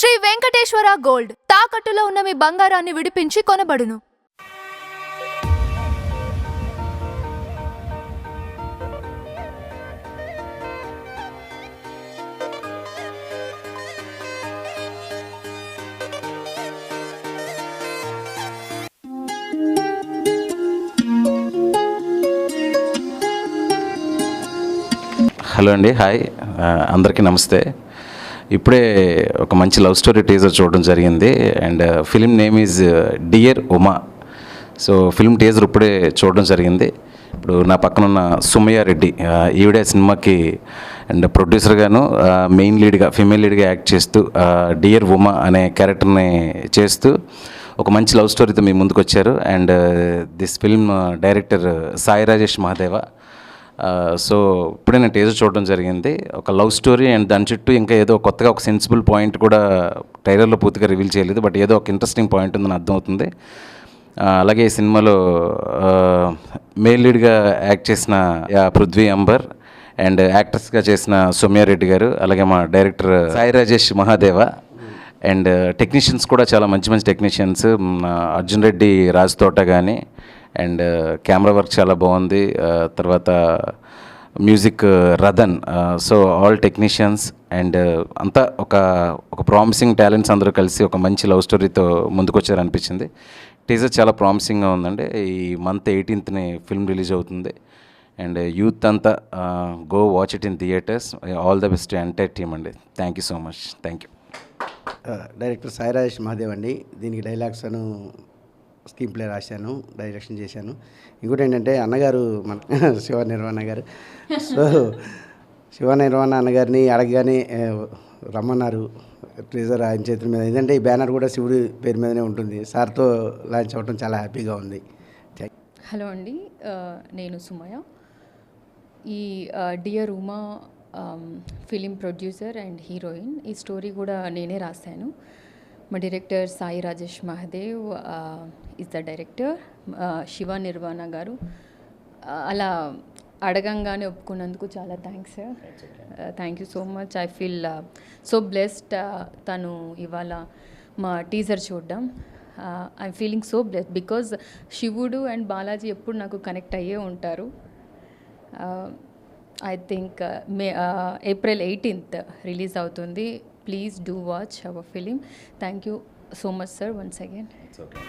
Shri Venkateswara gold తాకట్టులో ఉన్న మీ బంగారాన్ని విడిపించి కొనబడును. హలో అండి, హాయ్, అందరికీ నమస్తే. ఇప్పుడే ఒక మంచి లవ్ స్టోరీ టీజర్ చూడడం జరిగింది and film name is dear Uma. So film teaser ఇప్పుడే చూడడం జరిగింది. ఇప్పుడు నా పక్కన ఉన్న సుమయ్య రెడ్డి, ఈవిడే సినిమాకి అండ్ ప్రొడ్యూసర్గాను మెయిన్ లీడ్గా, ఫీమేల్ లీడ్గా యాక్ట్ చేస్తూ డియర్ ఉమా అనే క్యారెక్టర్ని చేస్తూ ఒక మంచి లవ్ స్టోరీతో మీ ముందుకు వచ్చారు. And this film director Sai Rajesh Mahadeva. So ఇప్పుడే నేను టీజర్ చూడడం జరిగింది. ఒక లవ్ స్టోరీ అండ్ దాని చుట్టూ ఇంకా ఏదో కొత్తగా ఒక సెన్సిబుల్ పాయింట్ కూడా ట్రైలర్లో పూర్తిగా రివీల్ చేయలేదు, బట్ ఏదో ఒక ఇంట్రెస్టింగ్ పాయింట్ ఉందని అర్థమవుతుంది. అలాగే ఈ సినిమాలో మేల్ లీడ్గా యాక్ట్ చేసిన పృథ్వీ అంబర్ అండ్ యాక్ట్రెస్గా చేసిన సౌమ్యారెడ్డి గారు, అలాగే మా director Sai Rajesh Mahadeva and technicians కూడా చాలా మంచి మంచి టెక్నీషియన్స్. అర్జున్ రెడ్డి రాజ్ తోట కానీ అండ్ కెమెరా వర్క్ చాలా బాగుంది. తర్వాత music Radan. So all technicians and అంతా ఒక ప్రామిసింగ్ టాలెంట్స్ అందరూ కలిసి ఒక మంచి లవ్ స్టోరీతో ముందుకు వచ్చారనిపించింది. టీజర్ చాలా ప్రామిసింగ్గా ఉందండి. ఈ మంత్ 18th ఫిల్మ్ రిలీజ్ అవుతుంది అండ్ యూత్ అంతా go watch it in theatres. All the best entire team అండి. Thank you so much. Thank you. Director Sai Rajesh Mahadev అండి. దీనికి డైలాగ్స్ స్క్రీన్ ప్లే రాశాను, డైరెక్షన్ చేశాను. ఇంకోటి ఏంటంటే అన్నగారు మన శివ నిర్వాణ గారు. సో శివ నిర్వాణ అన్నగారిని అడగగానే రమ్మన్నారు. ట్రీజర్ ఆయన చేతుల మీద, ఎందుకంటే ఈ బ్యానర్ కూడా శివుడి పేరు మీదనే ఉంటుంది. సార్తో లాంచ్ అవ్వడం చాలా హ్యాపీగా ఉంది. హలో అండి, నేను సుమయ. ఈ dear Uma film producer and heroine. ఈ స్టోరీ కూడా నేనే రాశాను. మా director Sai Rajesh Mahadev is the director. Shiva Nirvana garu. అలా అడగంగానే ఒప్పుకున్నందుకు చాలా thanks sir. Thank you so much. I feel so blessed. తను ఇవాళ మా టీజర్ చూడడం. I'm feeling so blessed because శివుడు అండ్ బాలాజీ ఎప్పుడు నాకు కనెక్ట్ అయ్యే ఉంటారు. I think April 18th release అవుతుంది. Please do watch our film. Thank you so much, sir, once again. It's okay.